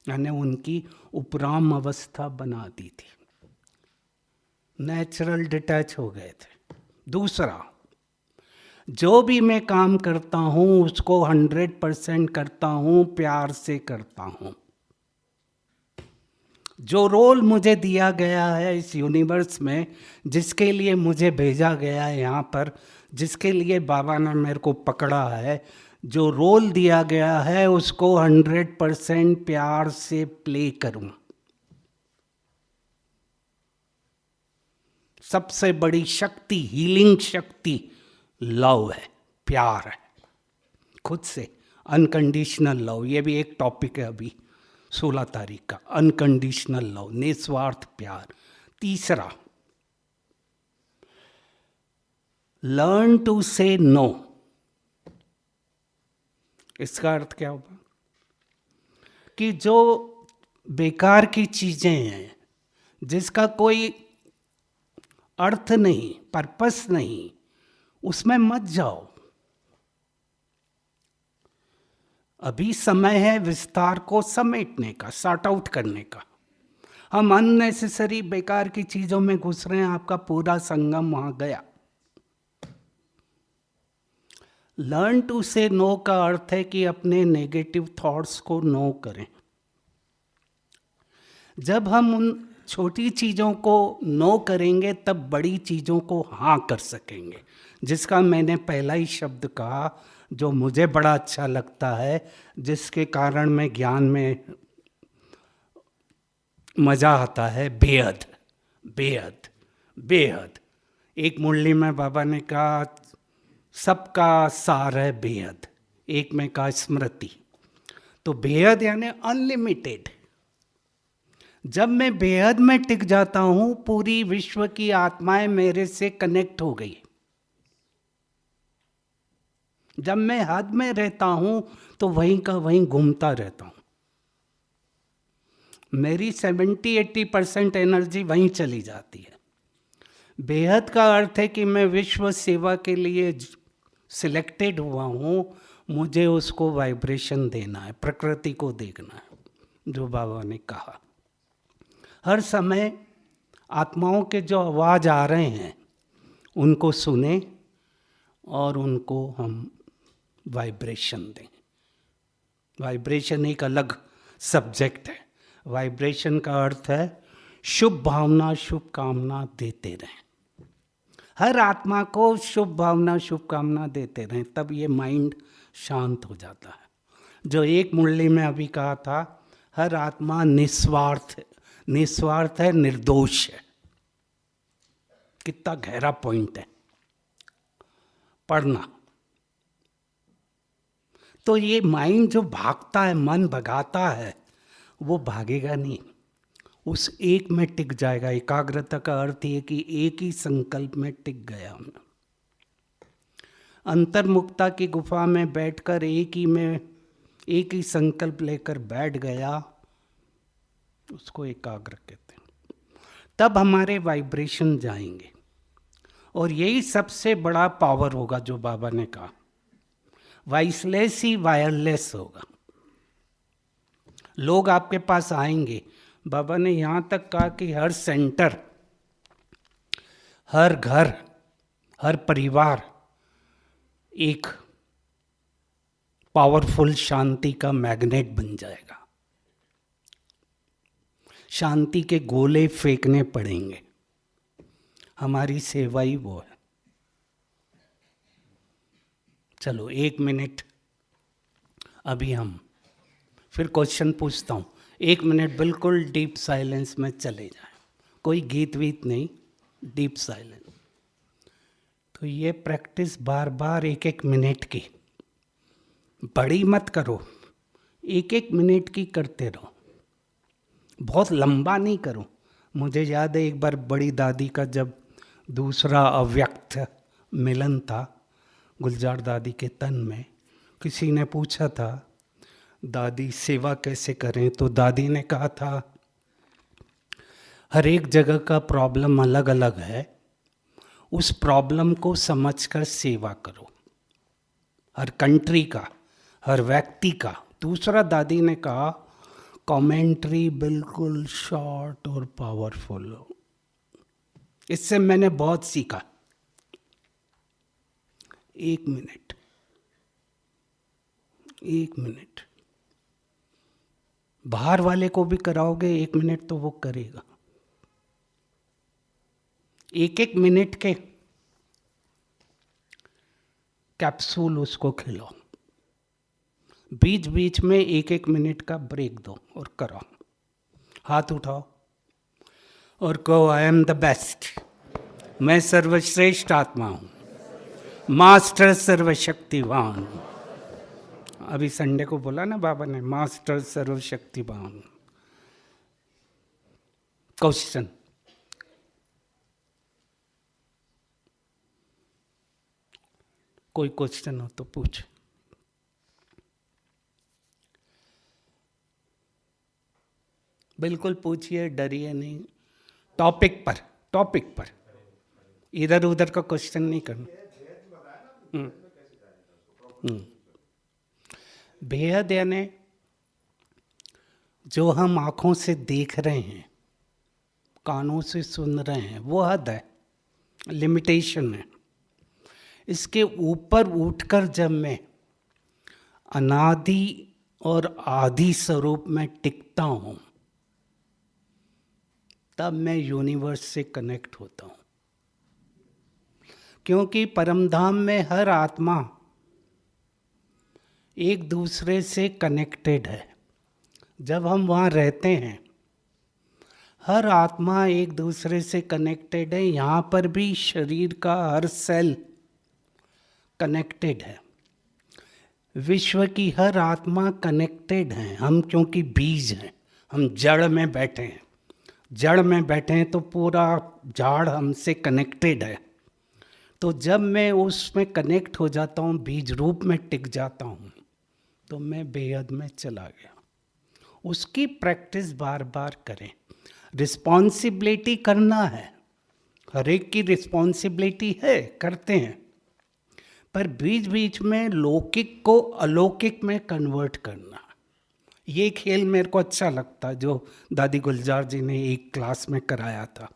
यानी उनकी उपराम अवस्था बना दी थी, नेचुरल डिटैच हो गए थे। दूसरा, जो भी मैं काम करता हूँ उसको 100% करता हूँ, प्यार से करता हूँ। जो रोल मुझे दिया गया है इस यूनिवर्स में, जिसके लिए मुझे भेजा गया है यहाँ पर, जिसके लिए बाबा ने मेरे को पकड़ा है, जो रोल दिया गया है उसको 100% प्यार से प्ले करूँ। सबसे बड़ी शक्ति, हीलिंग शक्ति लव है, प्यार है खुद से, अनकंडीशनल लव। ये भी एक टॉपिक है अभी 16 तारीख का, अनकंडीशनल लव, निस्वार्थ प्यार। तीसरा, लर्न टू से नो। इसका अर्थ क्या होगा कि जो बेकार की चीजें हैं, जिसका कोई अर्थ नहीं, पर्पस नहीं, उसमें मत जाओ। अभी समय है विस्तार को समेटने का, सॉर्ट आउट करने का। हम अननेसेसरी बेकार की चीजों में घुस रहे हैं, आपका पूरा संगम वहां गया। लर्न टू से नो का अर्थ है कि अपने नेगेटिव थॉट्स को नो करें। जब हम उन छोटी चीज़ों को नो करेंगे तब बड़ी चीज़ों को हाँ कर सकेंगे, जिसका मैंने पहला ही शब्द कहा, जो मुझे बड़ा अच्छा लगता है, जिसके कारण मैं ज्ञान में मज़ा आता है, बेहद बेहद बेहद। एक मुरली में बाबा ने कहा, सबका सार है बेहद, एक में कहा स्मृति। तो बेहद यानी अनलिमिटेड। जब मैं बेहद में टिक जाता हूं, पूरी विश्व की आत्माएं मेरे से कनेक्ट हो गई। जब मैं हद में रहता हूं तो वहीं का वहीं घूमता रहता हूं। मेरी 70-80% एनर्जी वहीं चली जाती है। बेहद का अर्थ है कि मैं विश्व सेवा के लिए सिलेक्टेड हुआ हूं, मुझे उसको वाइब्रेशन देना है, प्रकृति को देखना है, जो बाबा ने कहा। हर समय आत्माओं के जो आवाज़ आ रहे हैं उनको सुने और उनको हम वाइब्रेशन दें। वाइब्रेशन एक अलग सब्जेक्ट है। वाइब्रेशन का अर्थ है शुभ भावना, शुभ कामना देते रहें। हर आत्मा को शुभ भावना, शुभ कामना देते रहें, तब ये माइंड शांत हो जाता है। जो एक मुरली में अभी कहा था, हर आत्मा निस्वार्थ है, निर्दोष है। कितना गहरा पॉइंट है, पढ़ना। तो ये माइंड जो भागता है, मन भगाता है, वो भागेगा नहीं, उस एक में टिक जाएगा। एकाग्रता का अर्थ ये कि एक ही संकल्प में टिक गया मैं। अंतर्मुक्ता की गुफा में बैठकर एक ही संकल्प लेकर बैठ गया, उसको एकाग्र कहते हैं। तब हमारे वाइब्रेशन जाएंगे, और यही सबसे बड़ा पावर होगा जो बाबा ने कहा, वॉइसलेस ही वायरलेस होगा। लोग आपके पास आएंगे। बाबा ने यहाँ तक कहा कि हर सेंटर, हर घर, हर परिवार एक पावरफुल शांति का मैग्नेट बन जाएगा। शांति के गोले फेंकने पड़ेंगे, हमारी सेवा ही वो है। चलो 1 मिनट अभी हम फिर क्वेश्चन पूछता हूँ। 1 मिनट बिल्कुल डीप साइलेंस में चले जाएं, कोई गीत वीत नहीं, डीप साइलेंस। तो ये प्रैक्टिस बार बार 1-1 मिनट की, बड़ी मत करो, 1-1 मिनट की करते रहो, बहुत लंबा नहीं करो। मुझे याद है एक बार बड़ी दादी का जब दूसरा अव्यक्त मिलन था गुलजार दादी के तन में, किसी ने पूछा था दादी सेवा कैसे करें, तो दादी ने कहा था हर एक जगह का प्रॉब्लम अलग अलग है, उस प्रॉब्लम को समझकर सेवा करो, हर कंट्री का, हर व्यक्ति का। दूसरा दादी ने कहा कमेंट्री बिल्कुल शॉर्ट और पावरफुल हो। इससे मैंने बहुत सीखा। 1 मिनट, 1 मिनट, बाहर वाले को भी कराओगे 1 मिनट तो वो करेगा। 1-1 मिनट के कैप्सूल उसको खिलाओ, बीच बीच में 1-1 मिनट का ब्रेक दो और कराओ। हाथ उठाओ और कहो आई एम द बेस्ट, मैं सर्वश्रेष्ठ आत्मा हूँ, मास्टर सर्वशक्तिवान। अभी संडे को बोला ना बाबा ने, मास्टर सर्वशक्तिवान। क्वेश्चन, कोई क्वेश्चन हो तो पूछ। बिल्कुल पूछिए, डरिए नहीं। टॉपिक पर इधर उधर का क्वेश्चन नहीं करना। बेहद यानी जो हम आँखों से देख रहे हैं, कानों से सुन रहे हैं, वो हद है, लिमिटेशन है। इसके ऊपर उठकर जब मैं अनादि और आदि स्वरूप में टिकता हूँ, तब मैं यूनिवर्स से कनेक्ट होता हूँ। क्योंकि परमधाम में हर आत्मा एक दूसरे से कनेक्टेड है। जब हम वहाँ रहते हैं, हर आत्मा एक दूसरे से कनेक्टेड है। यहाँ पर भी शरीर का हर सेल कनेक्टेड है। विश्व की हर आत्मा कनेक्टेड है। हम क्योंकि बीज हैं, हम जड़ में बैठे हैं। जड़ में बैठे हैं तो पूरा झाड़ हमसे कनेक्टेड है। तो जब मैं उसमें कनेक्ट हो जाता हूँ, बीज रूप में टिक जाता हूँ, तो मैं बेहद में चला गया। उसकी प्रैक्टिस बार बार करें। रिस्पॉन्सिबिलिटी करना है, हर एक की रिस्पॉन्सिबिलिटी है, करते हैं, पर बीच बीच में लौकिक को अलौकिक में कन्वर्ट करना। ये खेल मेरे को अच्छा लगता, जो दादी गुलजार जी ने एक क्लास में कराया था।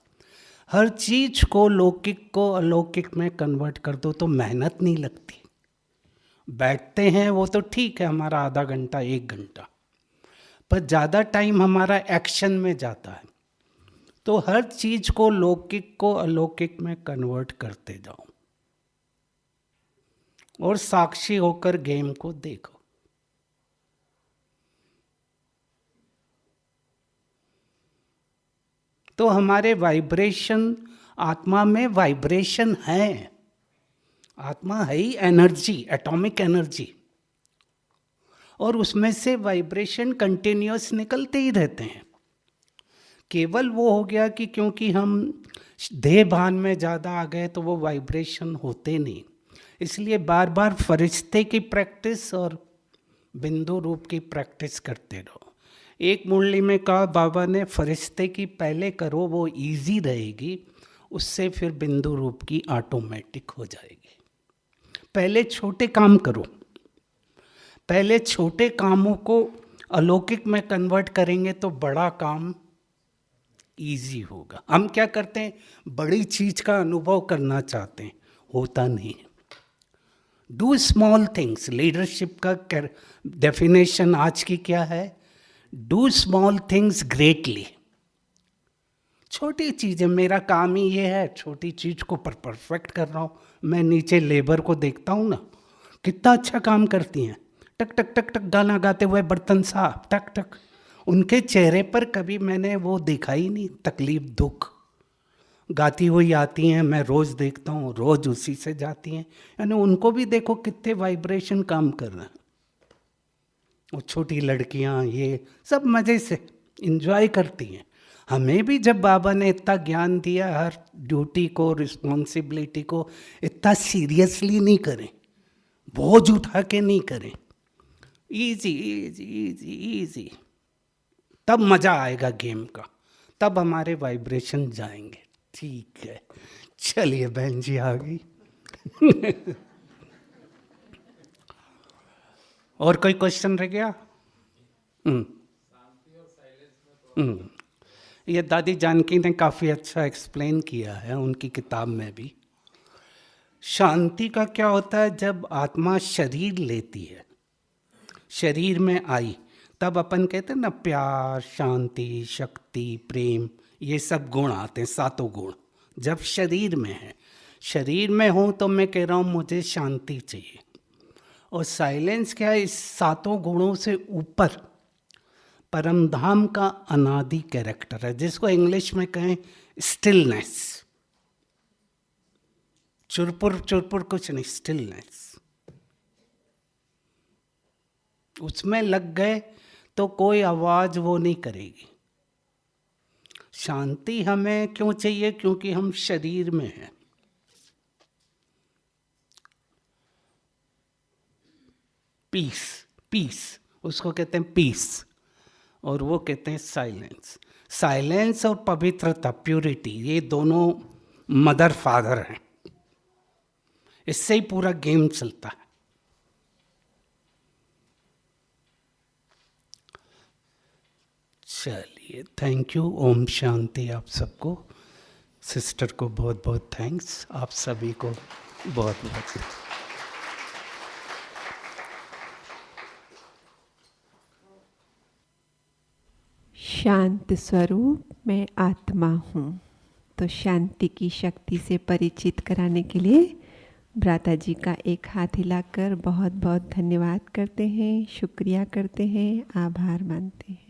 हर चीज को लौकिक को अलौकिक में कन्वर्ट कर दो तो मेहनत नहीं लगती, बैठते हैं वो तो ठीक है, हमारा आधा घंटा 1 घंटा, पर ज़्यादा टाइम हमारा एक्शन में जाता है। तो हर चीज़ को लौकिक को अलौकिक में कन्वर्ट करते जाओ और साक्षी होकर गेम को देखो। तो हमारे वाइब्रेशन, आत्मा में वाइब्रेशन है। आत्मा है ही एनर्जी, एटॉमिक एनर्जी, और उसमें से वाइब्रेशन कंटिन्यूअस निकलते ही रहते हैं। केवल वो हो गया कि क्योंकि हम देह भान में ज़्यादा आ गए तो वो वाइब्रेशन होते नहीं। इसलिए बार बार फरिश्ते की प्रैक्टिस और बिंदु रूप की प्रैक्टिस करते रहो। एक मुरली में कहा बाबा ने, फरिश्ते की पहले करो, वो इजी रहेगी, उससे फिर बिंदु रूप की ऑटोमेटिक हो जाएगी। पहले छोटे काम करो, पहले छोटे कामों को अलौकिक में कन्वर्ट करेंगे तो बड़ा काम इजी होगा। हम क्या करते हैं, बड़ी चीज का अनुभव करना चाहते हैं, होता नहीं। Do small things. लीडरशिप का डेफिनेशन आज की क्या है? Do small things greatly. छोटी चीज़ें, मेरा काम ही ये है, छोटी चीज़ को परफेक्ट कर रहा हूँ। मैं नीचे लेबर को देखता हूँ ना, कितना अच्छा काम करती हैं, टक टक टक टक गाना गाते हुए बर्तन साफ, टक टक। उनके चेहरे पर कभी मैंने वो देखा ही नहीं, तकलीफ, दुख। गाती हुई आती हैं, मैं रोज़ देखता हूँ, रोज़ उसी से जाती हैं। यानी उनको भी देखो कितने वाइब्रेशन काम कर रहे हैं। वो छोटी लड़कियाँ ये सब मज़े से इंजॉय करती हैं। हमें भी जब बाबा ने इतना ज्ञान दिया, हर ड्यूटी को, रिस्पॉन्सिबिलिटी को इतना सीरियसली नहीं करें, बोझ उठा के नहीं करें, इजी इजी इजी इजी, तब मज़ा आएगा गेम का, तब हमारे वाइब्रेशन जाएंगे। ठीक है, चलिए बहन जी आ गई। और कोई क्वेश्चन रह गया? ये दादी जानकी ने काफ़ी अच्छा एक्सप्लेन किया है उनकी किताब में भी। शांति का क्या होता है? जब आत्मा शरीर लेती है, शरीर में आई, तब अपन कहते हैं ना, प्यार, शांति, शक्ति, प्रेम, ये सब गुण आते हैं, 7 गुण। जब शरीर में है, शरीर में हूँ तो मैं कह रहा हूँ मुझे शांति चाहिए। और साइलेंस क्या है? इस 7 गुणों से ऊपर परमधाम का अनादि कैरेक्टर है, जिसको इंग्लिश में कहें स्टिलनेस। चुरपुर चुरपुर कुछ नहीं, स्टिलनेस। उसमें लग गए तो कोई आवाज वो नहीं करेगी। शांति हमें क्यों चाहिए? क्योंकि हम शरीर में हैं। पीस, पीस उसको कहते हैं, पीस, और वो कहते हैं साइलेंस। साइलेंस और पवित्रता, प्यूरिटी, ये दोनों मदर फादर हैं। इससे ही पूरा गेम चलता है। चलिए, थैंक यू। ओम शांति आप सबको। सिस्टर को बहुत बहुत थैंक्स, आप सभी को बहुत बहुत। शांत स्वरूप मैं आत्मा हूँ। तो शांति की शक्ति से परिचित कराने के लिए भ्राता जी का एक हाथ हिलाकर बहुत बहुत धन्यवाद करते हैं, शुक्रिया करते हैं, आभार मानते हैं।